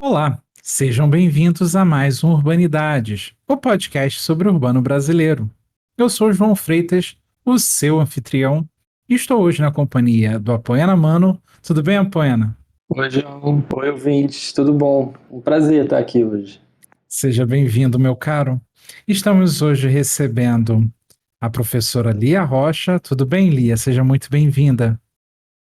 Olá, sejam bem-vindos a mais um Urbanidades, o podcast sobre o urbano brasileiro. Eu sou João Freitas, o seu anfitrião, e estou hoje na companhia do Apoena Mano. Tudo bem, Apoena? Oi, João. Oi, ouvintes. Tudo bom? Um prazer estar aqui hoje. Seja bem-vindo, meu caro. Estamos hoje recebendo a professora Lia Rocha. Tudo bem, Lia? Seja muito bem-vinda.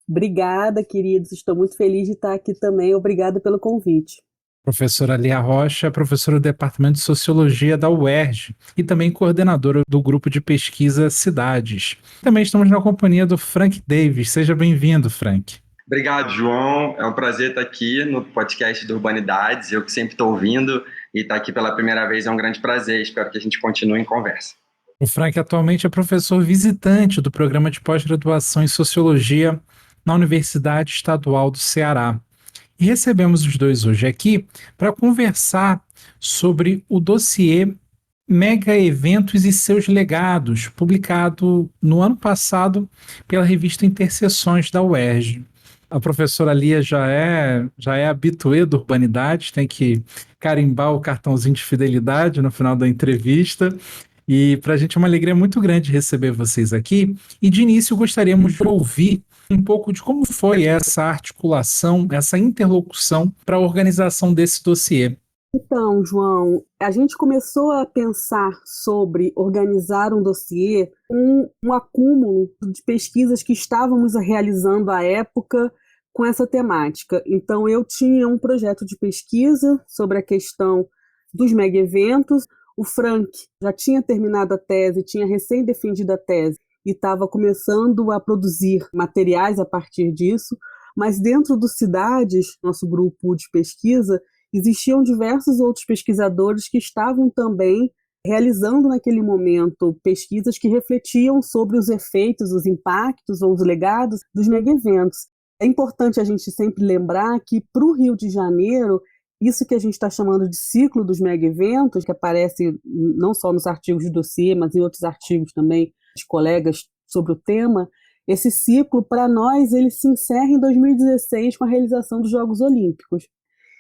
Obrigada, queridos. Estou muito feliz de estar aqui também. Obrigada pelo convite. Professora Lia Rocha é professora do Departamento de Sociologia da UERJ e também coordenadora do grupo de pesquisa Cidades. Também estamos na companhia do Frank Davis. Seja bem-vindo, Frank. Obrigado, João. É um prazer estar aqui no podcast do Urbanidades. Eu que sempre estou ouvindo e estar aqui pela primeira vez é um grande prazer. Espero que a gente continue em conversa. O Frank atualmente é professor visitante do programa de pós-graduação em Sociologia na Universidade Estadual do Ceará. E recebemos os dois hoje aqui para conversar sobre o dossiê Mega Eventos e seus legados, publicado no ano passado pela revista Interseções da UERJ. A professora Lia já é habituê do Urbanidade, tem que carimbar o cartãozinho de fidelidade no final da entrevista. E para a gente é uma alegria muito grande receber vocês aqui. E de início gostaríamos de ouvir um pouco de como foi essa articulação, essa interlocução para a organização desse dossiê. Então, João, a gente começou a pensar sobre organizar um dossiê com um acúmulo de pesquisas que estávamos realizando à época com essa temática. Então, eu tinha um projeto de pesquisa sobre a questão dos mega-eventos. O Frank já tinha terminado a tese, tinha recém-defendido a tese e estava começando a produzir materiais a partir disso. Mas dentro do Cidades, nosso grupo de pesquisa, existiam diversos outros pesquisadores que estavam também realizando naquele momento pesquisas que refletiam sobre os efeitos, os impactos ou os legados dos mega-eventos. É importante a gente sempre lembrar que para o Rio de Janeiro, isso que a gente está chamando de ciclo dos mega-eventos, que aparece não só nos artigos de dossiê, mas em outros artigos também de colegas sobre o tema, esse ciclo, para nós, ele se encerra em 2016 com a realização dos Jogos Olímpicos.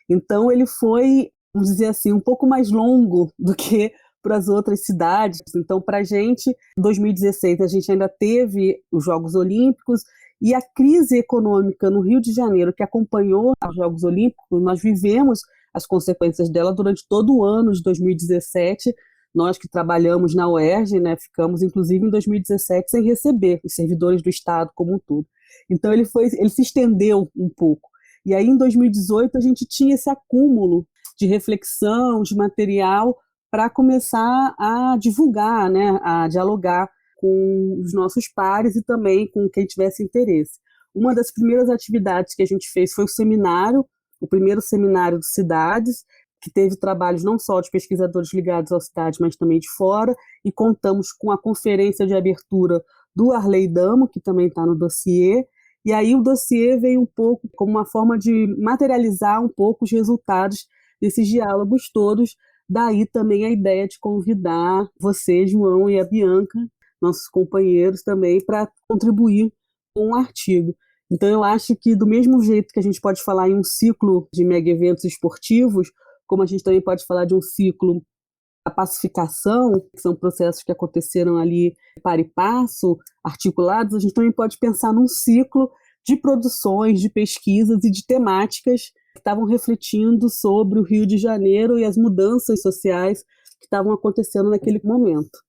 Então ele foi, vamos dizer assim, um pouco mais longo do que para as outras cidades. Então, para a gente, em 2016, a gente ainda teve os Jogos Olímpicos e a crise econômica no Rio de Janeiro, que acompanhou os Jogos Olímpicos, nós vivemos as consequências dela durante todo o ano de 2017. Nós que trabalhamos na UERJ, né, ficamos, inclusive, em 2017 sem receber os servidores do Estado como um todo. Então, ele se estendeu um pouco. E aí, em 2018, a gente tinha esse acúmulo de reflexão, de material, para começar a divulgar, né, a dialogar com os nossos pares e também com quem tivesse interesse. Uma das primeiras atividades que a gente fez foi o seminário, o primeiro seminário de cidades, que teve trabalhos não só de pesquisadores ligados à cidade, mas também de fora, e contamos com a conferência de abertura do Arley Damo, que também está no dossiê. E aí o dossiê veio um pouco como uma forma de materializar um pouco os resultados desses diálogos todos. Daí também a ideia de convidar você, João, e a Bianca, nossos companheiros também, para contribuir com um artigo. Então eu acho que do mesmo jeito que a gente pode falar em um ciclo de mega eventos esportivos, como a gente também pode falar de um ciclo da pacificação, que são processos que aconteceram ali para e passo, articulados, a gente também pode pensar num ciclo de produções, de pesquisas e de temáticas que estavam refletindo sobre o Rio de Janeiro e as mudanças sociais que estavam acontecendo naquele momento.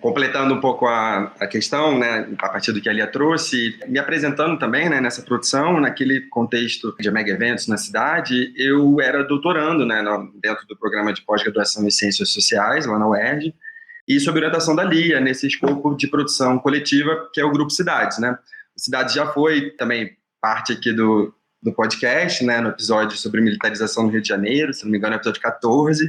Completando um pouco a questão, né, a partir do que a Lia trouxe, me apresentando também, né, nessa produção, naquele contexto de mega eventos na cidade, eu era doutorando, né, dentro do programa de pós-graduação em Ciências Sociais, lá na UERJ, e sob orientação da Lia, nesse escopo de produção coletiva, que é o Grupo Cidades, né. O Cidades já foi também parte aqui do podcast, né, no episódio sobre militarização no Rio de Janeiro, se não me engano, é o episódio 14,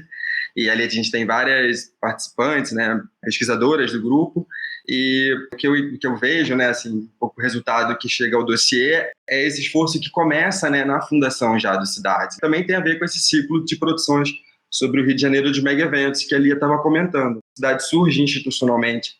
e ali a gente tem várias participantes, né, pesquisadoras do grupo, e o que eu vejo, né, assim, o resultado que chega ao dossiê é esse esforço que começa, né, na fundação já do Cidades. Também tem a ver com esse ciclo de produções sobre o Rio de Janeiro de mega-eventos que a Lia estava comentando. A Cidade surge institucionalmente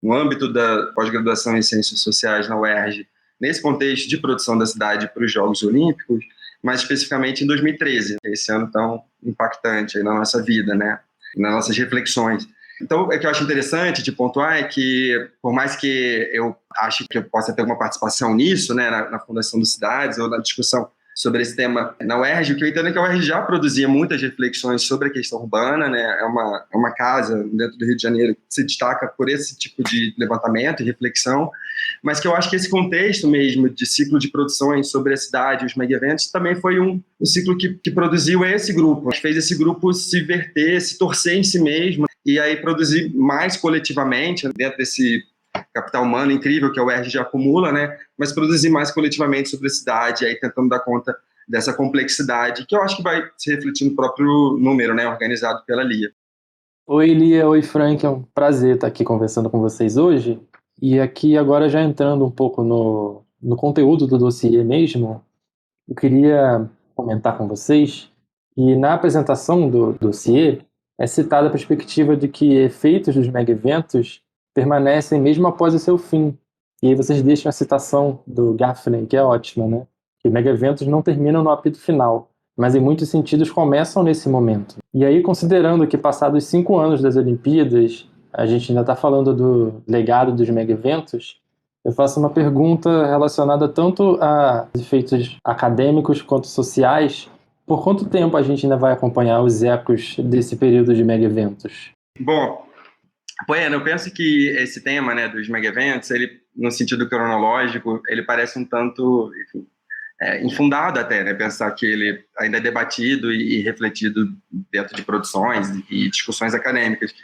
no âmbito da pós-graduação em Ciências Sociais na UERJ, nesse contexto de produção da cidade para os Jogos Olímpicos, mais especificamente em 2013, esse ano tão impactante aí na nossa vida, né? Nas nossas reflexões. Então, o que eu acho interessante de pontuar é que, por mais que eu ache que eu possa ter uma participação nisso, né, na Fundação dos Cidades ou na discussão sobre esse tema na UERJ, o que eu entendo é que a UERJ já produzia muitas reflexões sobre a questão urbana, né, é uma casa dentro do Rio de Janeiro que se destaca por esse tipo de levantamento e reflexão, mas que eu acho que esse contexto mesmo de ciclo de produções sobre a cidade, os mega-eventos, também foi um ciclo que produziu esse grupo, que fez esse grupo se verter, se torcer em si mesmo, e aí produzir mais coletivamente, dentro desse capital humano incrível que a UERJ já acumula, né? Mas produzir mais coletivamente sobre a cidade, aí tentando dar conta dessa complexidade, que eu acho que vai se refletir no próprio número, né? Organizado pela Lia. Oi, Lia. Oi, Frank. É um prazer estar aqui conversando com vocês hoje. E aqui agora já entrando um pouco no conteúdo do dossiê mesmo, eu queria comentar com vocês que na apresentação do dossiê é citada a perspectiva de que efeitos dos mega-eventos permanecem mesmo após o seu fim. E aí vocês deixam a citação do Gaffney, que é ótima, né? Que mega-eventos não terminam no apito final, mas em muitos sentidos começam nesse momento. E aí, considerando que passados 5 anos das Olimpíadas, a gente ainda está falando do legado dos mega-eventos, eu faço uma pergunta relacionada tanto a efeitos acadêmicos quanto sociais. Por quanto tempo a gente ainda vai acompanhar os ecos desse período de mega-eventos? Bom, Bueno, eu penso que esse tema, né, dos mega-eventos, ele, no sentido cronológico, ele parece um tanto, enfim, infundado até, né, pensar que ele ainda é debatido e refletido dentro de produções e discussões acadêmicas.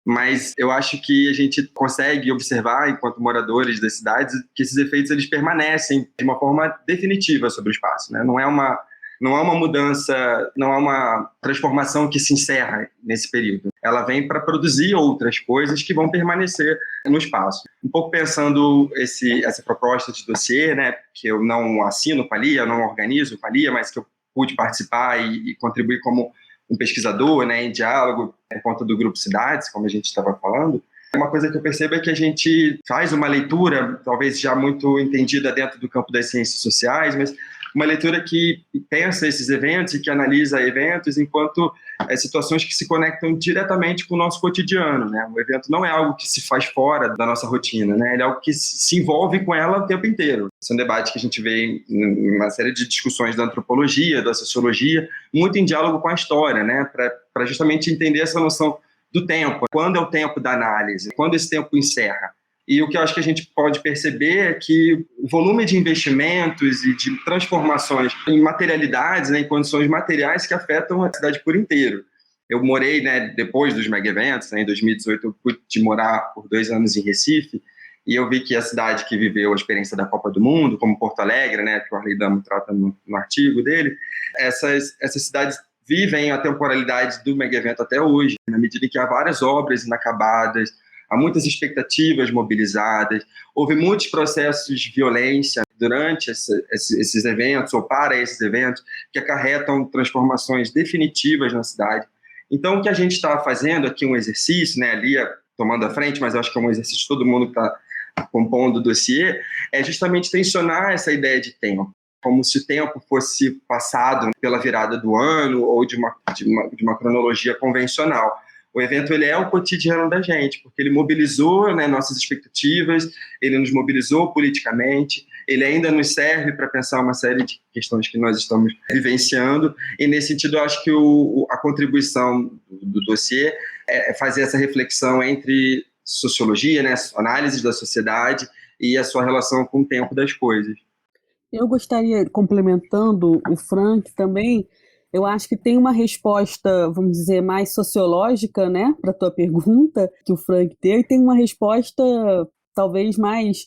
Mas eu acho que a gente consegue observar, enquanto moradores das cidades, que esses efeitos eles permanecem de uma forma definitiva sobre o espaço, né? Não é uma mudança, não é uma transformação que se encerra nesse período. Ela vem para produzir outras coisas que vão permanecer no espaço. Um pouco pensando essa proposta de dossiê, né, que eu não assino com a Lia, não organizo com a Lia, mas que eu pude participar e contribuir como um pesquisador, né, em diálogo por conta do Grupo Cidades, como a gente estava falando. Uma coisa que eu percebo é que a gente faz uma leitura, talvez já muito entendida dentro do campo das ciências sociais, mas uma leitura que pensa esses eventos e que analisa eventos enquanto situações que se conectam diretamente com o nosso cotidiano, né? O evento não é algo que se faz fora da nossa rotina, né? Ele é algo que se envolve com ela o tempo inteiro. Esse é um debate que a gente vê em uma série de discussões da antropologia, da sociologia, muito em diálogo com a história, né? Para justamente entender essa noção do tempo. Quando é o tempo da análise? Quando esse tempo encerra? E o que eu acho que a gente pode perceber é que o volume de investimentos e de transformações em materialidades, né, em condições materiais que afetam a cidade por inteiro. Eu morei, né, depois dos mega-eventos, né, em 2018 eu pude morar por 2 anos em Recife, e eu vi que a cidade que viveu a experiência da Copa do Mundo, como Porto Alegre, né, que o Arley Damo trata no artigo dele, essas cidades vivem a temporalidade do mega-evento até hoje, na medida em que há várias obras inacabadas, há muitas expectativas mobilizadas, houve muitos processos de violência durante esses eventos ou para esses eventos que acarretam transformações definitivas na cidade. Então, o que a gente está fazendo aqui, um exercício, né, ali tomando a frente, mas eu acho que é um exercício de todo mundo que está compondo o dossiê, é justamente tensionar essa ideia de tempo, como se o tempo fosse passado pela virada do ano ou de uma cronologia convencional. O evento ele é o cotidiano da gente, porque ele mobilizou, né, nossas expectativas, ele nos mobilizou politicamente, ele ainda nos serve para pensar uma série de questões que nós estamos vivenciando, e nesse sentido eu acho que a contribuição do dossiê é fazer essa reflexão entre sociologia, né, análises da sociedade e a sua relação com o tempo das coisas. Eu gostaria, complementando o Frank também, eu acho que tem uma resposta, vamos dizer, mais sociológica, né, para a tua pergunta que o Frank deu, e tem uma resposta talvez mais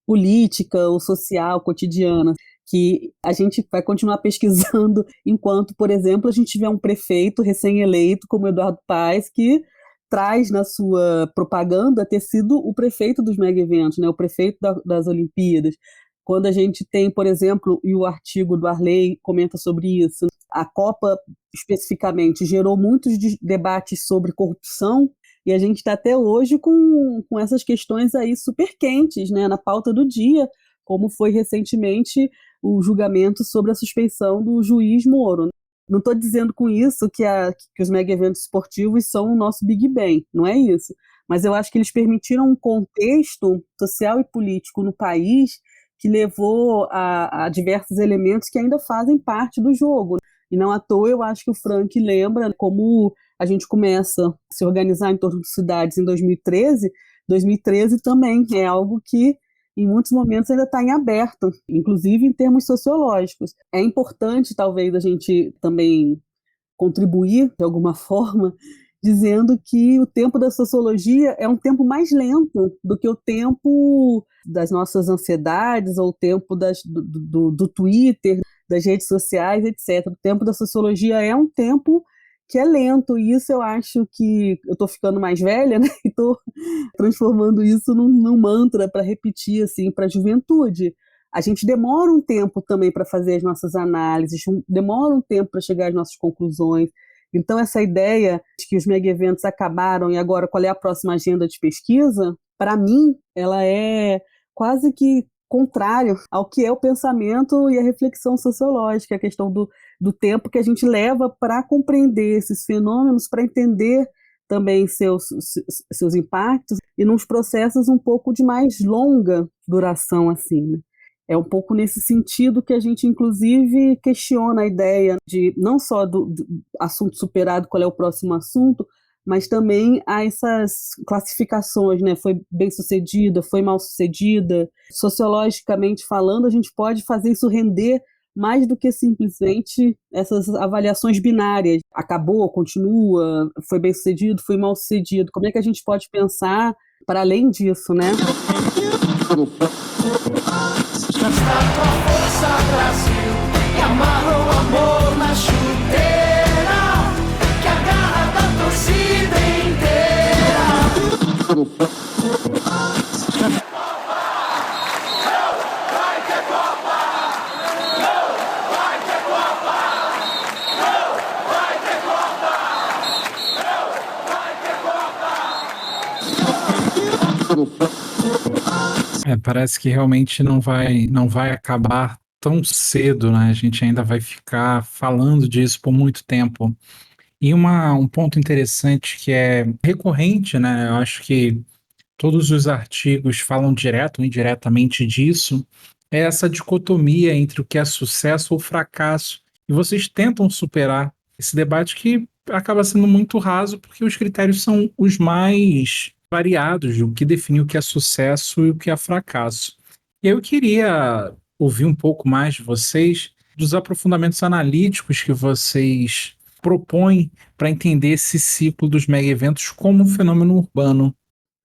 política ou social, cotidiana, que a gente vai continuar pesquisando enquanto, por exemplo, a gente tiver um prefeito recém-eleito como Eduardo Paes, que traz na sua propaganda ter sido o prefeito dos mega-eventos, né, o prefeito das Olimpíadas. Quando a gente tem, por exemplo, e o artigo do Arley comenta sobre isso, a Copa especificamente gerou muitos debates sobre corrupção, e a gente está até hoje com essas questões aí super quentes, né, na pauta do dia, como foi recentemente o julgamento sobre a suspeição do juiz Moro. Não estou dizendo com isso que os mega eventos esportivos são o nosso Big Bang, não é isso. Mas eu acho que eles permitiram um contexto social e político no país que levou a diversos elementos que ainda fazem parte do jogo. E não à toa eu acho que o Frank lembra como a gente começa a se organizar em torno de cidades em 2013. 2013 também é algo que em muitos momentos ainda está em aberto, inclusive em termos sociológicos. É importante, talvez, a gente também contribuir, de alguma forma, dizendo que o tempo da sociologia é um tempo mais lento do que o tempo das nossas ansiedades ou o tempo do Twitter, das redes sociais, etc. O tempo da sociologia é um tempo que é lento, e isso eu acho que eu estou ficando mais velha, né? E estou transformando isso num mantra para repetir assim, para a juventude. A gente demora um tempo também para fazer as nossas análises, demora um tempo para chegar às nossas conclusões. Então, essa ideia de que os mega-eventos acabaram e agora qual é a próxima agenda de pesquisa, para mim, ela é quase que contrário ao que é o pensamento e a reflexão sociológica, a questão do tempo que a gente leva para compreender esses fenômenos, para entender também seus impactos, e nos processos um pouco de mais longa duração, assim, né? É um pouco nesse sentido que a gente, inclusive, questiona a ideia de não só do assunto superado, qual é o próximo assunto, mas também há essas classificações, né? Foi bem-sucedida, foi mal-sucedida. Sociologicamente falando, a gente pode fazer isso render mais do que simplesmente essas avaliações binárias. Acabou, continua, foi bem-sucedido, foi mal-sucedido. Como é que a gente pode pensar para além disso, né? Está com a força, Brasil, e amarra o amor na chuteira, que agarra da torcida inteira. Parece que realmente não vai acabar tão cedo, né? A gente ainda vai ficar falando disso por muito tempo. E um ponto interessante que é recorrente, né? Eu acho que todos os artigos falam direto ou indiretamente disso, é essa dicotomia entre o que é sucesso ou fracasso. E vocês tentam superar esse debate que acaba sendo muito raso, porque os critérios são os mais variados do que define o que é sucesso e o que é fracasso. E eu queria ouvir um pouco mais de vocês, dos aprofundamentos analíticos que vocês propõem para entender esse ciclo dos mega-eventos como um fenômeno urbano.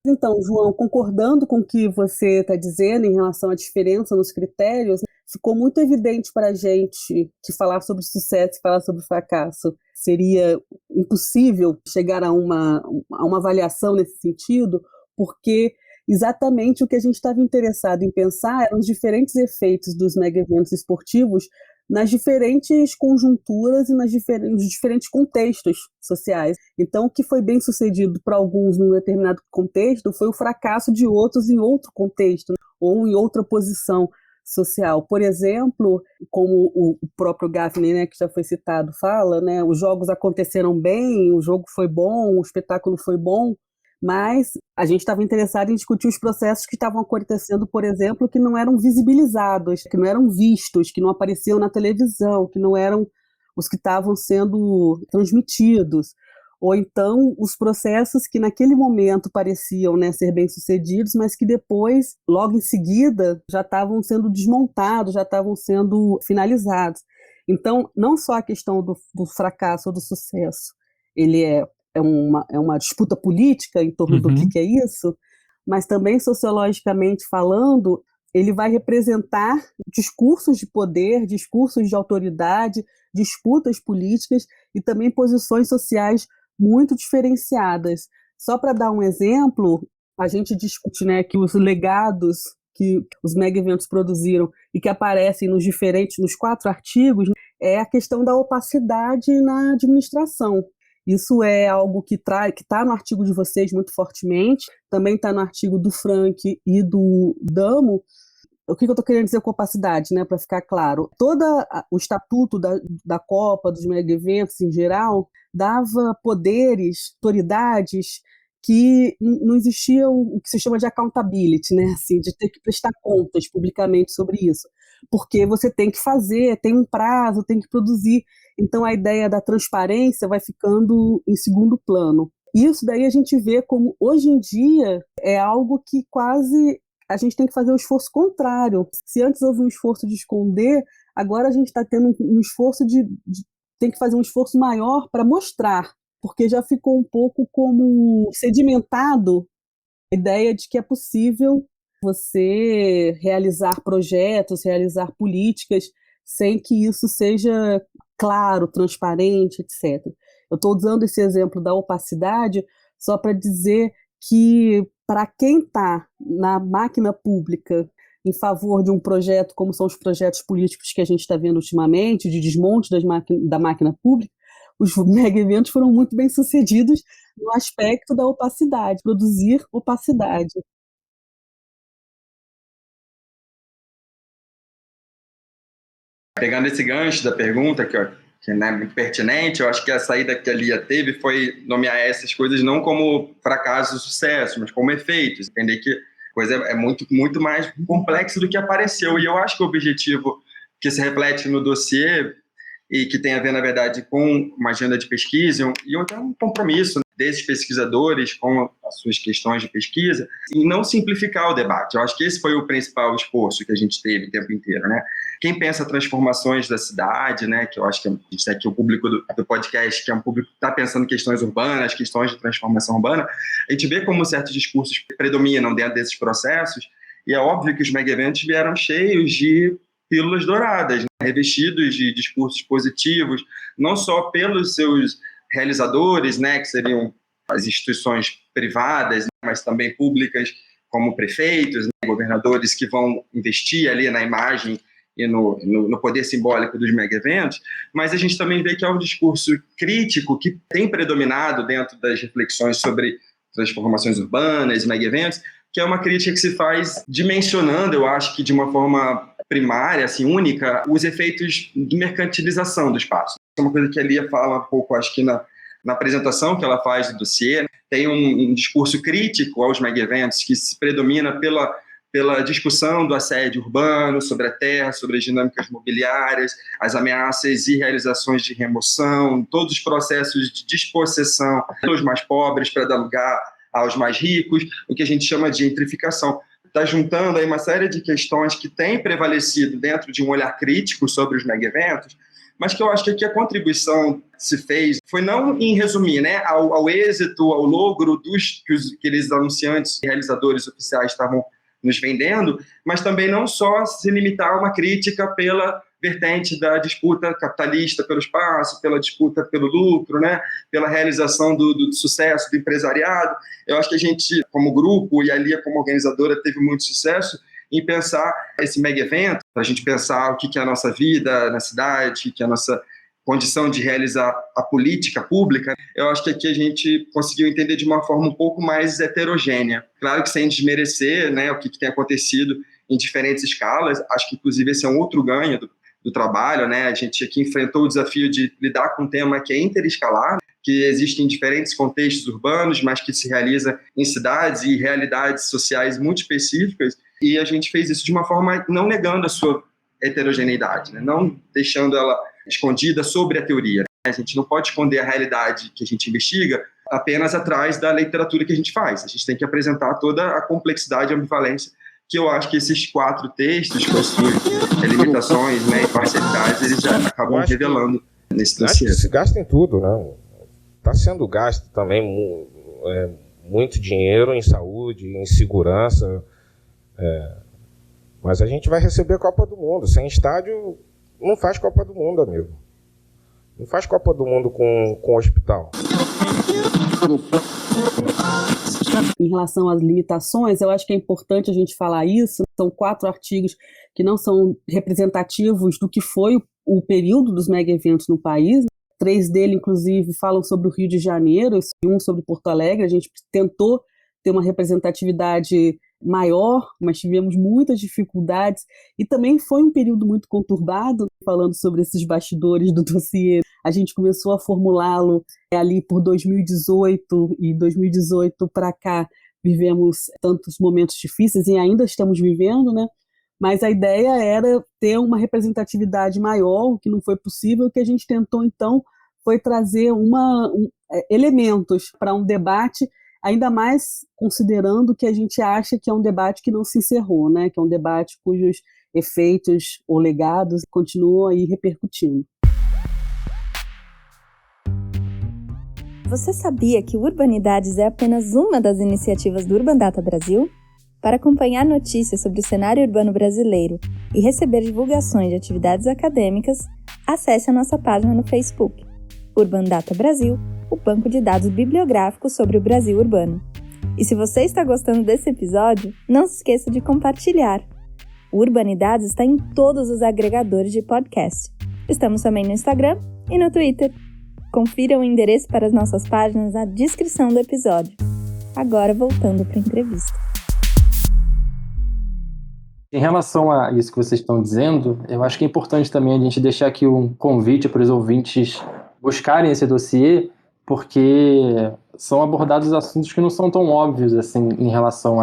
Então, João, concordando com o que você está dizendo em relação à diferença nos critérios, ficou muito evidente para a gente que falar sobre sucesso e falar sobre fracasso seria impossível chegar a uma avaliação nesse sentido, porque exatamente o que a gente estava interessado em pensar eram os diferentes efeitos dos mega-eventos esportivos nas diferentes conjunturas e nos diferentes contextos sociais. Então, o que foi bem sucedido para alguns num determinado contexto foi o fracasso de outros em outro contexto, ou em outra posição social. Por exemplo, como o próprio Gaffney, né, que já foi citado, fala, né, os jogos aconteceram bem, o jogo foi bom, o espetáculo foi bom, mas a gente estava interessado em discutir os processos que estavam acontecendo, por exemplo, que não eram visibilizados, que não eram vistos, que não apareciam na televisão, que não eram os que estavam sendo transmitidos. Ou então os processos que naquele momento pareciam, né, ser bem-sucedidos, mas que depois, logo em seguida, já estavam sendo desmontados, já estavam sendo finalizados. Então, não só a questão do fracasso ou do sucesso, ele é uma disputa política em torno do que é isso, mas também sociologicamente falando, ele vai representar discursos de poder, discursos de autoridade, disputas políticas e também posições sociais muito diferenciadas. Só para dar um exemplo, a gente discute, né, que os legados que os mega-eventos produziram e que aparecem nos 4 artigos é a questão da opacidade na administração. Isso é algo que está no artigo de vocês muito fortemente, também está no artigo do Frank e do Damo, O que eu estou querendo dizer com opacidade, né, para ficar claro? O estatuto da Copa, dos mega-eventos em geral, dava poderes, autoridades que não existia o que se chama de accountability, né, assim, de ter que prestar contas publicamente sobre isso, porque você tem que fazer, tem um prazo, tem que produzir, então a ideia da transparência vai ficando em segundo plano. Isso daí a gente vê como, hoje em dia, é algo que quase a gente tem que fazer o esforço contrário. Se antes houve um esforço de esconder, agora a gente está tendo um esforço tem que fazer um esforço maior para mostrar, porque já ficou um pouco como sedimentado a ideia de que é possível você realizar projetos, realizar políticas, sem que isso seja claro, transparente, etc. Eu estou usando esse exemplo da opacidade só para dizer que, para quem está na máquina pública em favor de um projeto, como são os projetos políticos que a gente está vendo ultimamente, de desmonte da máquina pública, os mega-eventos foram muito bem sucedidos no aspecto da opacidade, produzir opacidade. Pegando esse gancho da pergunta, que é muito pertinente, eu acho que a saída que a Lia teve foi nomear essas coisas não como fracasso ou sucesso, mas como efeitos. Entender que a coisa é muito, muito mais complexa do que apareceu. E eu acho que o objetivo que se reflete no dossiê e que tem a ver, na verdade, com uma agenda de pesquisa e até um compromisso desses pesquisadores com as suas questões de pesquisa e não simplificar o debate. Eu acho que esse foi o principal esforço que a gente teve o tempo inteiro, né? Quem pensa transformações da cidade, né, que eu acho que a gente tem aqui o público do podcast, que é um público que está pensando questões urbanas, questões de transformação urbana, a gente vê como certos discursos predominam dentro desses processos, e é óbvio que os mega-eventos vieram cheios de pílulas douradas, né, revestidos de discursos positivos, não só pelos seus realizadores, né, que seriam as instituições privadas, né, mas também públicas, como prefeitos, né, governadores que vão investir ali na imagem e no poder simbólico dos mega-eventos, mas a gente também vê que é um discurso crítico que tem predominado dentro das reflexões sobre transformações urbanas, mega-eventos, que é uma crítica que se faz dimensionando, eu acho que de uma forma primária, assim, única, os efeitos de mercantilização do espaço. É uma coisa que a Lia fala um pouco, acho que na apresentação que ela faz do dossiê, tem um discurso crítico aos mega-eventos que se predomina pela discussão do assédio urbano, sobre a terra, sobre as dinâmicas mobiliárias, as ameaças e realizações de remoção, todos os processos de dispossessão dos mais pobres para dar lugar aos mais ricos, o que a gente chama de gentrificação. Está juntando aí uma série de questões que têm prevalecido dentro de um olhar crítico sobre os mega-eventos, mas que eu acho que aqui a contribuição que se fez foi não em resumir, né, ao êxito, ao logro que aqueles anunciantes e realizadores oficiais estavam nos vendendo, mas também não só se limitar a uma crítica pela vertente da disputa capitalista pelo espaço, pela disputa pelo lucro, né, pela realização do sucesso do empresariado. Eu acho que a gente, como grupo, e a Lia como organizadora, teve muito sucesso em pensar esse mega-evento, para a gente pensar o que é a nossa vida na cidade, que é a nossa condição de realizar a política pública. Eu acho que aqui a gente conseguiu entender de uma forma um pouco mais heterogênea. Claro que sem desmerecer, né, o que tem acontecido em diferentes escalas. Acho que, inclusive, esse é um outro ganho do trabalho, né? A gente aqui enfrentou o desafio de lidar com um tema que é interescalar, que existe em diferentes contextos urbanos, mas que se realiza em cidades e realidades sociais muito específicas, e a gente fez isso de uma forma não negando a sua heterogeneidade, né? Não deixando ela escondida sobre a teoria. A gente não pode esconder a realidade que a gente investiga apenas atrás da literatura que a gente faz. A gente tem que apresentar toda a complexidade e ambivalência que eu acho que esses 4 textos, com as suas limitações, né, e parcialidades, eles já acabam revelando nesse dossiê. Se gasta em tudo, né? Está sendo gasto também muito dinheiro em saúde, em segurança, mas a gente vai receber a Copa do Mundo. Sem estádio, não faz Copa do Mundo, amigo. Não faz Copa do Mundo com hospital. Em relação às limitações, eu acho que é importante a gente falar isso. São 4 artigos que não são representativos do que foi o período dos mega-eventos no país. 3 deles, inclusive, falam sobre o Rio de Janeiro, e um sobre Porto Alegre. A gente tentou ter uma representatividade maior, mas tivemos muitas dificuldades e também foi um período muito conturbado, falando sobre esses bastidores do dossiê. A gente começou a formulá-lo ali por 2018 e 2018 para cá vivemos tantos momentos difíceis e ainda estamos vivendo, né? Mas a ideia era ter uma representatividade maior, o que não foi possível. O que a gente tentou, então, foi trazer elementos para um debate, ainda mais considerando que a gente acha que é um debate que não se encerrou, né? Que é um debate cujos efeitos ou legados continuam aí repercutindo. Você sabia que o Urbanidades é apenas uma das iniciativas do Urban Data Brasil? Para acompanhar notícias sobre o cenário urbano brasileiro e receber divulgações de atividades acadêmicas, acesse a nossa página no Facebook, Urban Data Brasil, o banco de dados bibliográficos sobre o Brasil urbano. E se você está gostando desse episódio, não se esqueça de compartilhar. O Urbanidades está em todos os agregadores de podcast. Estamos também no Instagram e no Twitter. Confira o endereço para as nossas páginas na descrição do episódio. Agora voltando para a entrevista. Em relação a isso que vocês estão dizendo, eu acho que é importante também a gente deixar aqui um convite para os ouvintes buscarem esse dossiê, porque são abordados assuntos que não são tão óbvios assim em relação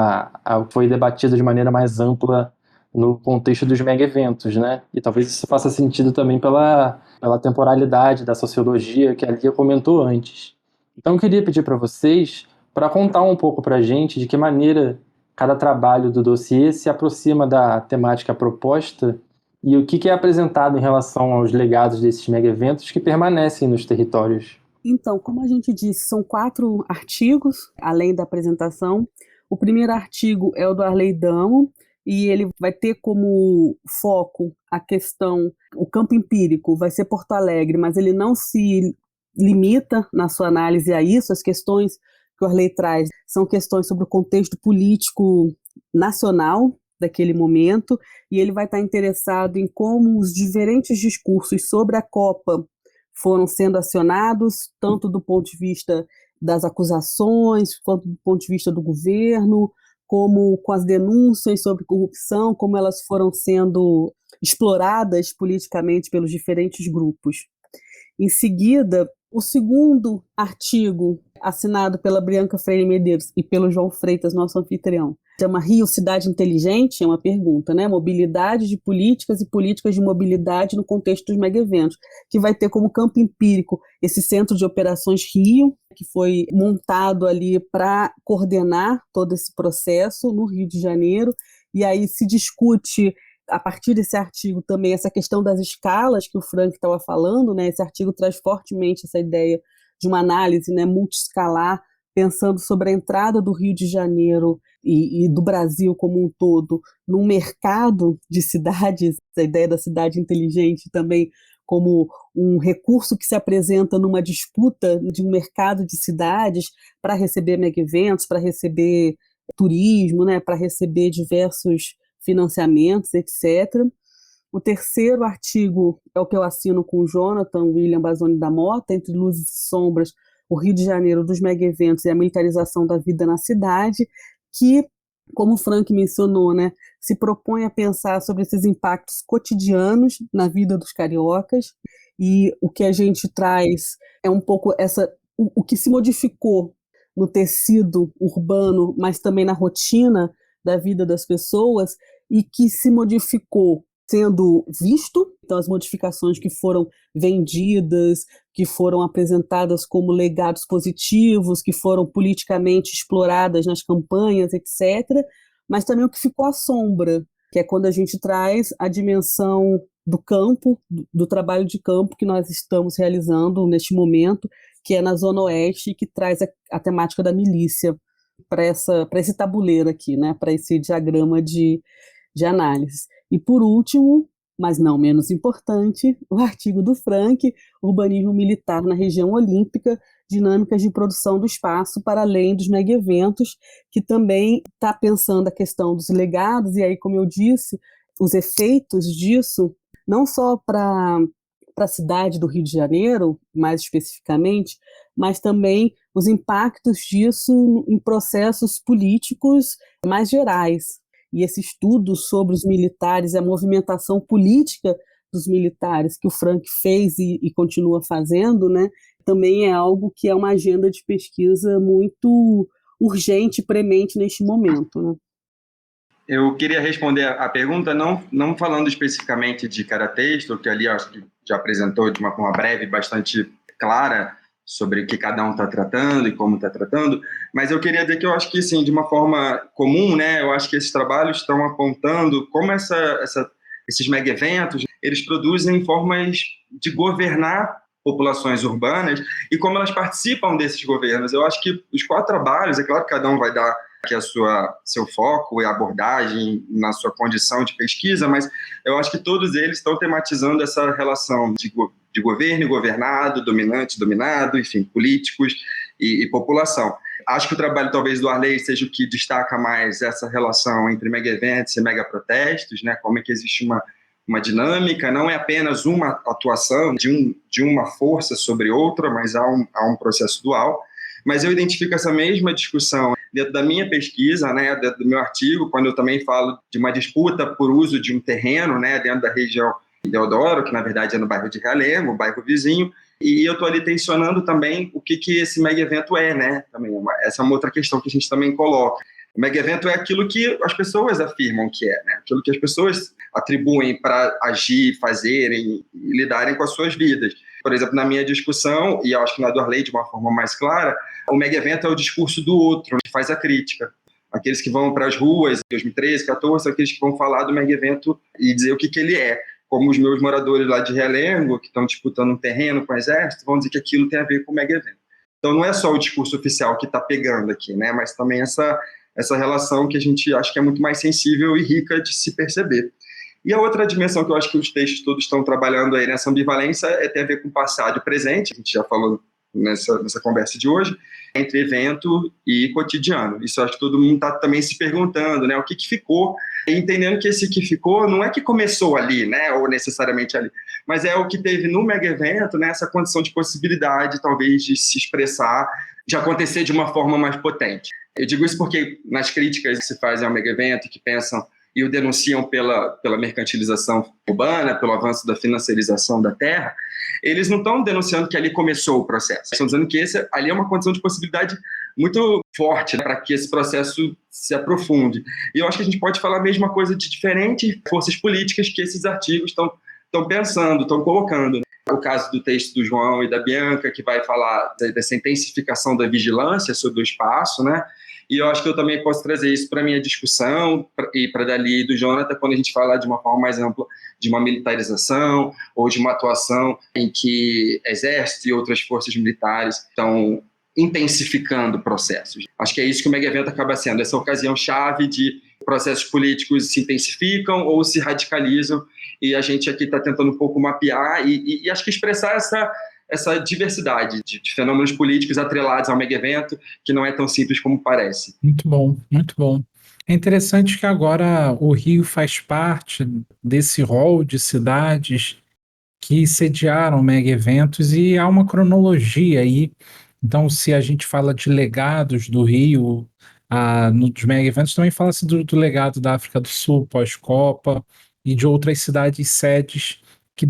ao que foi debatido de maneira mais ampla no contexto dos mega-eventos, né? E talvez isso faça sentido também pela temporalidade da sociologia que a Lia comentou antes. Então eu queria pedir para vocês para contar um pouco para a gente de que maneira cada trabalho do dossiê se aproxima da temática proposta e o que é apresentado em relação aos legados desses mega-eventos que permanecem nos territórios. Então, como a gente disse, são 4 artigos, além da apresentação. O primeiro artigo é o do Arley Damo, e ele vai ter como foco a questão, o campo empírico vai ser Porto Alegre, mas ele não se limita na sua análise a isso. As questões que o Arley traz são questões sobre o contexto político nacional daquele momento, e ele vai estar interessado em como os diferentes discursos sobre a Copa foram sendo acionados, tanto do ponto de vista das acusações, quanto do ponto de vista do governo, como com as denúncias sobre corrupção, como elas foram sendo exploradas politicamente pelos diferentes grupos. Em seguida, o segundo artigo, assinado pela Bianca Freire Medeiros e pelo João Freitas, nosso anfitrião, chama Rio Cidade Inteligente, é uma pergunta, né? Mobilidade de políticas e políticas de mobilidade no contexto dos mega-eventos, que vai ter como campo empírico esse Centro de Operações Rio, que foi montado ali para coordenar todo esse processo no Rio de Janeiro, e aí se discute a partir desse artigo também essa questão das escalas que o Frank estava falando, né? Esse artigo traz fortemente essa ideia de uma análise, né, multiescalar, pensando sobre a entrada do Rio de Janeiro e do Brasil como um todo num mercado de cidades, a ideia da cidade inteligente também como um recurso que se apresenta numa disputa de um mercado de cidades para receber mega-eventos, para receber turismo, né, para receber diversos financiamentos, etc. O terceiro artigo é o que eu assino com o Jonathan William Bazzoni da Mota, Entre Luzes e Sombras, o Rio de Janeiro dos mega-eventos e a militarização da vida na cidade, que, como o Frank mencionou, né, se propõe a pensar sobre esses impactos cotidianos na vida dos cariocas, e o que a gente traz é um pouco o que se modificou no tecido urbano, mas também na rotina da vida das pessoas, e que se modificou sendo visto, então as modificações que foram vendidas, que foram apresentadas como legados positivos, que foram politicamente exploradas nas campanhas, etc., mas também o que ficou à sombra, que é quando a gente traz a dimensão do campo, do trabalho de campo que nós estamos realizando neste momento, que é na Zona Oeste, e que traz a temática da milícia para esse tabuleiro aqui, né, para esse diagrama de análise. E por último, mas não menos importante, o artigo do Frank, Urbanismo Militar na Região Olímpica, Dinâmicas de Produção do Espaço para além dos mega-eventos, que também está pensando a questão dos legados, e aí, como eu disse, os efeitos disso, não só para para a cidade do Rio de Janeiro, mais especificamente, mas também os impactos disso em processos políticos mais gerais. E esse estudo sobre os militares e a movimentação política dos militares que o Frank fez e continua fazendo, né, também é algo que é uma agenda de pesquisa muito urgente e premente neste momento, né? Eu queria responder a pergunta não falando especificamente de Caratexto, que ali acho que já apresentou de uma forma breve, bastante clara, sobre o que cada um está tratando e como está tratando, mas eu queria dizer que eu acho que, sim, de uma forma comum, né, eu acho que esses trabalhos estão apontando como esses mega-eventos, eles produzem formas de governar populações urbanas e como elas participam desses governos. Eu acho que os 4 trabalhos, é claro que cada um vai dar aqui seu foco e abordagem na sua condição de pesquisa, mas eu acho que todos eles estão tematizando essa relação de governo e governado, dominante e dominado, enfim, políticos e população. Acho que o trabalho, talvez, do Arley seja o que destaca mais essa relação entre mega-eventos e mega-protestos, né? Como é que existe uma dinâmica, não é apenas uma atuação de uma força sobre outra, mas há um processo dual. Mas eu identifico essa mesma discussão dentro da minha pesquisa, né, dentro do meu artigo, quando eu também falo de uma disputa por uso de um terreno, né, dentro da região de Deodoro, que na verdade é no bairro de Realengo, o bairro vizinho, e eu estou ali tensionando também o que esse mega-evento é, né, também. Essa é uma outra questão que a gente também coloca. O mega-evento é aquilo que as pessoas afirmam que é, né, aquilo que as pessoas atribuem para agir, fazerem e lidarem com as suas vidas. Por exemplo, na minha discussão, e eu acho que na do Arley de uma forma mais clara, o mega-evento é o discurso do outro, que faz a crítica. Aqueles que vão para as ruas, em 2013, 2014, são aqueles que vão falar do mega-evento e dizer o que ele é. Como os meus moradores lá de Realengo, que estão disputando um terreno com o exército, vão dizer que aquilo tem a ver com o mega-evento. Então não é só o discurso oficial que está pegando aqui, né? Mas também essa relação que a gente acha que é muito mais sensível e rica de se perceber. E a outra dimensão que eu acho que os textos todos estão trabalhando aí nessa ambivalência tem a ver com passado e presente, a gente já falou nessa conversa de hoje, entre evento e cotidiano. Isso eu acho que todo mundo está também se perguntando, né, o que ficou, e entendendo que esse que ficou não é que começou ali, né, ou necessariamente ali, mas é o que teve no mega-evento, né, essa condição de possibilidade, talvez, de se expressar, de acontecer de uma forma mais potente. Eu digo isso porque nas críticas que se fazem ao mega-evento, que pensam e o denunciam pela mercantilização urbana, pelo avanço da financiarização da terra, eles não estão denunciando que ali começou o processo. Estão dizendo que ali é uma condição de possibilidade muito forte, né, para que esse processo se aprofunde. E eu acho que a gente pode falar a mesma coisa de diferentes forças políticas que esses artigos estão pensando, estão colocando. O caso do texto do João e da Bianca, que vai falar dessa intensificação da vigilância sobre o espaço, né? E eu acho que eu também posso trazer isso para a minha discussão e para Dali e do Jonathan, quando a gente falar de uma forma mais ampla de uma militarização ou de uma atuação em que exército e outras forças militares estão intensificando processos. Acho que é isso que o mega-evento acaba sendo, essa ocasião-chave de processos políticos se intensificam ou se radicalizam, e a gente aqui está tentando um pouco mapear e acho que expressar essa diversidade de fenômenos políticos atrelados ao mega-evento, que não é tão simples como parece. Muito bom, muito bom. É interessante que agora o Rio faz parte desse rol de cidades que sediaram mega-eventos e há uma cronologia aí. Então, se a gente fala de legados do Rio, nos mega-eventos, também fala-se do legado da África do Sul, pós-Copa, e de outras cidades sedes que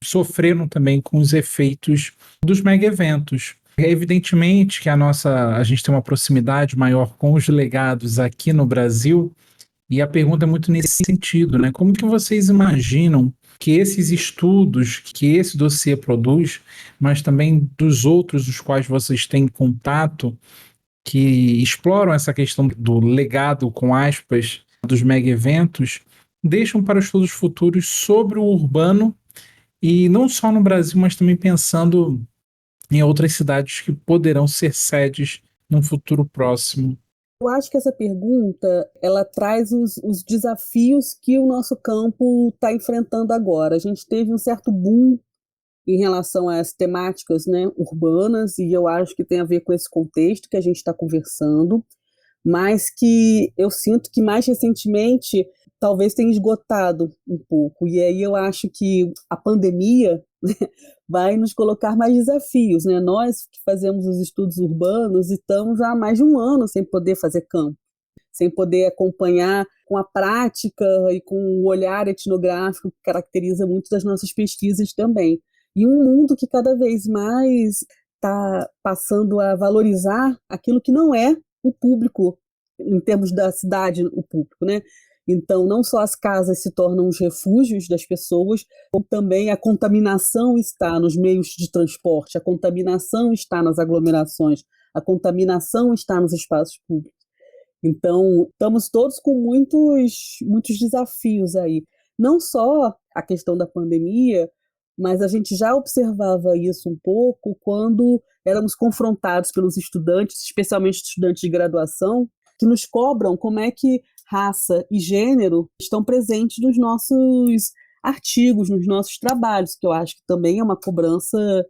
sofreram também com os efeitos dos mega-eventos. Evidentemente que a gente tem uma proximidade maior com os legados aqui no Brasil, e a pergunta é muito nesse sentido, né? Como que vocês imaginam que esses estudos que esse dossiê produz, mas também dos outros os quais vocês têm contato, que exploram essa questão do legado, com aspas, dos mega-eventos, deixam para estudos futuros sobre o urbano, e não só no Brasil, mas também pensando em outras cidades que poderão ser sedes num futuro próximo? Eu acho que essa pergunta ela traz os desafios que o nosso campo está enfrentando agora. A gente teve um certo boom em relação às temáticas, né, urbanas, e eu acho que tem a ver com esse contexto que a gente está conversando, mas que eu sinto que mais recentemente talvez tenha esgotado um pouco. E aí eu acho que a pandemia, né, vai nos colocar mais desafios, né? Nós que fazemos os estudos urbanos estamos há mais de um ano sem poder fazer campo, sem poder acompanhar com a prática e com o olhar etnográfico que caracteriza muito das nossas pesquisas também. E um mundo que cada vez mais está passando a valorizar aquilo que não é o público, em termos da cidade, o público, né? Então, não só as casas se tornam os refúgios das pessoas, como também a contaminação está nos meios de transporte, a contaminação está nas aglomerações, a contaminação está nos espaços públicos. Então, estamos todos com muitos desafios aí. Não só a questão da pandemia, mas a gente já observava isso um pouco quando éramos confrontados pelos estudantes, especialmente estudantes de graduação, que nos cobram como é que raça e gênero estão presentes nos nossos artigos, nos nossos trabalhos, que eu acho que também é uma cobrança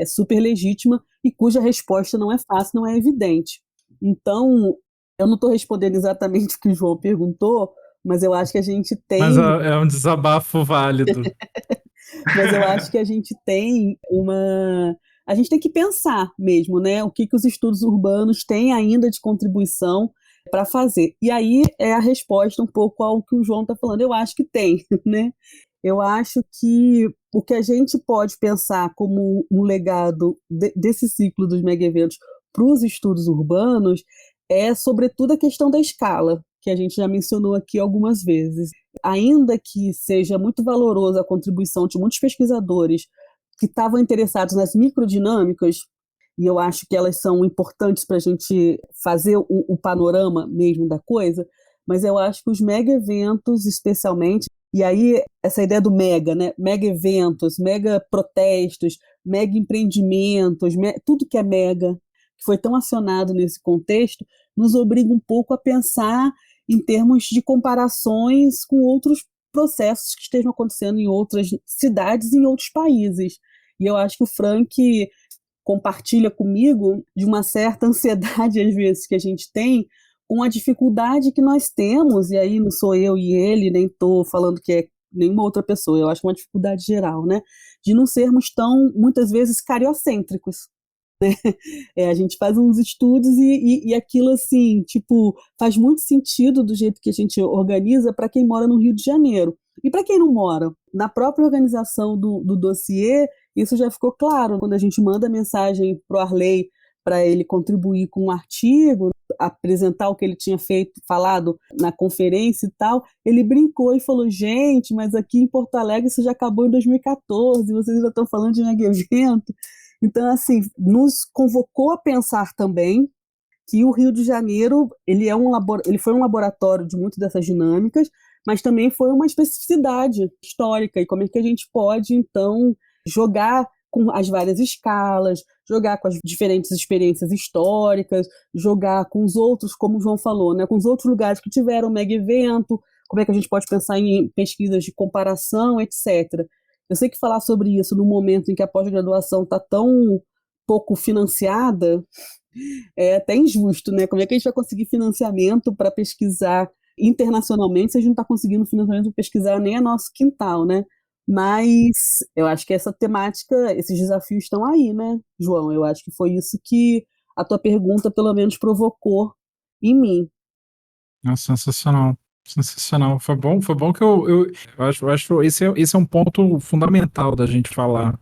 super legítima e cuja resposta não é fácil, não é evidente. Então, eu não estou respondendo exatamente o que o João perguntou, mas eu acho que a gente tem... Mas é um desabafo válido. Mas eu acho que a gente tem a gente tem que pensar mesmo, né? O que os estudos urbanos têm ainda de contribuição para fazer. E aí é a resposta um pouco ao que o João está falando. Eu acho que tem, né? Eu acho que o que a gente pode pensar como um legado desse ciclo dos mega-eventos para os estudos urbanos é, sobretudo, a questão da escala, que a gente já mencionou aqui algumas vezes. Ainda que seja muito valorosa a contribuição de muitos pesquisadores que estavam interessados nas microdinâmicas, e eu acho que elas são importantes para a gente fazer o panorama mesmo da coisa, mas eu acho que os mega-eventos, especialmente, e aí essa ideia do mega, né? Mega-eventos, mega-protestos, mega-empreendimentos, tudo que é mega, que foi tão acionado nesse contexto, nos obriga um pouco a pensar em termos de comparações com outros processos que estejam acontecendo em outras cidades e em outros países. E eu acho que o Frank compartilha comigo de uma certa ansiedade, às vezes, que a gente tem com a dificuldade que nós temos, e aí não sou eu e ele, nem estou falando que é nenhuma outra pessoa, eu acho que é uma dificuldade geral, né? De não sermos tão, muitas vezes, cariocêntricos. A gente faz uns estudos e aquilo, assim, tipo, faz muito sentido do jeito que a gente organiza para quem mora no Rio de Janeiro. E para quem não mora, na própria organização do dossiê, isso já ficou claro. Quando a gente manda mensagem para o Arley para ele contribuir com um artigo, apresentar o que ele tinha falado na conferência e tal, ele brincou e falou: gente, mas aqui em Porto Alegre isso já acabou em 2014, vocês já estão falando de mega evento. Então, assim, nos convocou a pensar também que o Rio de Janeiro ele foi um laboratório de muitas dessas dinâmicas, mas também foi uma especificidade histórica, e como é que a gente pode, então, jogar com as várias escalas, jogar com as diferentes experiências históricas, jogar com os outros, como o João falou, né, com os outros lugares que tiveram mega evento, como é que a gente pode pensar em pesquisas de comparação, etc. Eu sei que falar sobre isso no momento em que a pós-graduação está tão pouco financiada é até injusto, né? Como é que a gente vai conseguir financiamento para pesquisar internacionalmente se a gente não está conseguindo financiamento para pesquisar nem a nosso quintal, né? Mas eu acho que essa temática, esses desafios estão aí, né, João? Eu acho que foi isso que a tua pergunta, pelo menos, provocou em mim. Sensacional. Sensacional. Foi bom que eu acho esse é um ponto fundamental da gente falar,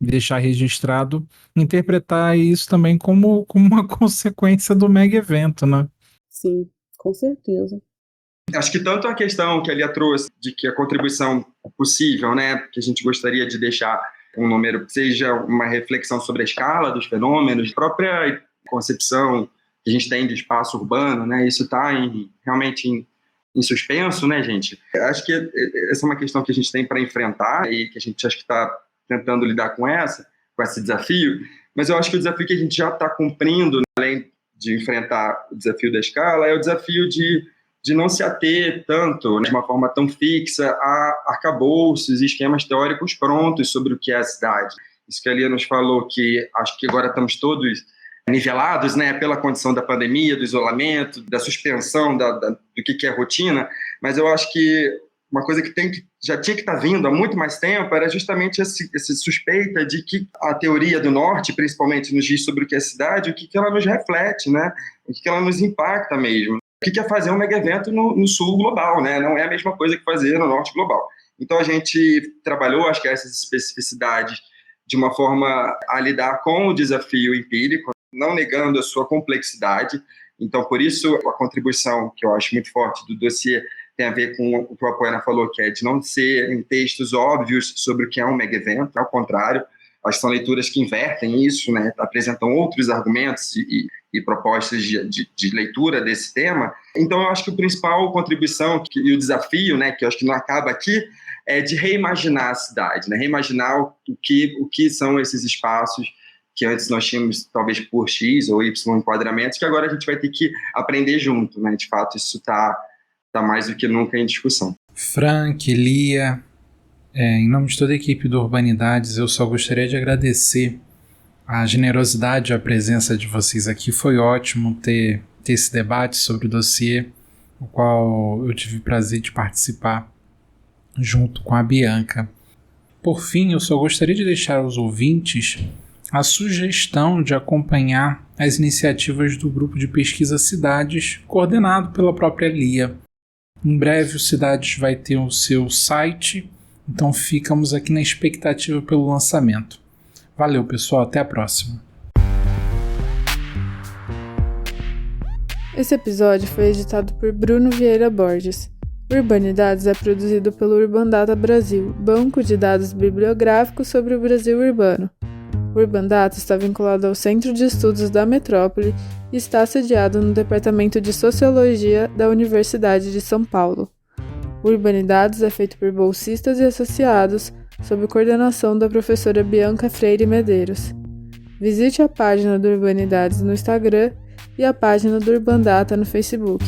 deixar registrado, interpretar isso também como uma consequência do mega evento, né? Sim, com certeza. Acho que tanto a questão que a Lia trouxe de que a contribuição possível, né, que a gente gostaria de deixar um número, seja uma reflexão sobre a escala dos fenômenos, a própria concepção que a gente tem de espaço urbano, né, isso está realmente em suspenso, né, gente? Acho que essa é uma questão que a gente tem para enfrentar e que a gente acho que está tentando lidar com esse desafio, mas eu acho que o desafio que a gente já está cumprindo, além de enfrentar o desafio da escala, é o desafio de não se ater tanto, né, de uma forma tão fixa, a arcabouços e esquemas teóricos prontos sobre o que é a cidade. Isso que a Lia nos falou, que acho que agora estamos todos nivelados, né, pela condição da pandemia, do isolamento, da suspensão do que é rotina, mas eu acho que uma coisa que já tinha que estar vindo há muito mais tempo era justamente essa suspeita de que a teoria do norte, principalmente, nos diz sobre o que é cidade, o que ela nos reflete, né, o que ela nos impacta mesmo. O que é fazer um mega evento no sul global, né? Não é a mesma coisa que fazer no norte global. Então a gente trabalhou, acho que essas especificidades de uma forma a lidar com o desafio empírico, não negando a sua complexidade. Então, por isso, a contribuição que eu acho muito forte do dossiê tem a ver com o que o Apoena falou, que é de não ser em textos óbvios sobre o que é um mega evento, ao contrário, acho que são leituras que invertem isso, né? Apresentam outros argumentos e propostas de leitura desse tema. Então, eu acho que a principal contribuição e o desafio, né, que eu acho que não acaba aqui, é de reimaginar a cidade, né? Reimaginar o que são esses espaços que antes nós tínhamos, talvez por X ou Y enquadramentos, que agora a gente vai ter que aprender junto, né? De fato, isso está mais do que nunca em discussão. Frank, Lia, em nome de toda a equipe do Urbanidades, eu só gostaria de agradecer a generosidade e a presença de vocês aqui. Foi ótimo ter esse debate sobre o dossiê, o qual eu tive o prazer de participar junto com a Bianca. Por fim, eu só gostaria de deixar aos ouvintes a sugestão de acompanhar as iniciativas do grupo de pesquisa Cidades, coordenado pela própria Lia. Em breve o Cidades vai ter o seu site, então ficamos aqui na expectativa pelo lançamento. Valeu, pessoal, até a próxima. Esse episódio foi editado por Bruno Vieira Borges. Urbanidades é produzido pelo Urbandata Brasil, banco de dados bibliográficos sobre o Brasil urbano. O Urbandata está vinculado ao Centro de Estudos da Metrópole e está sediado no Departamento de Sociologia da Universidade de São Paulo. O Urbanidades é feito por bolsistas e associados, sob coordenação da professora Bianca Freire Medeiros. Visite a página do Urbanidades no Instagram e a página do Urbandata no Facebook.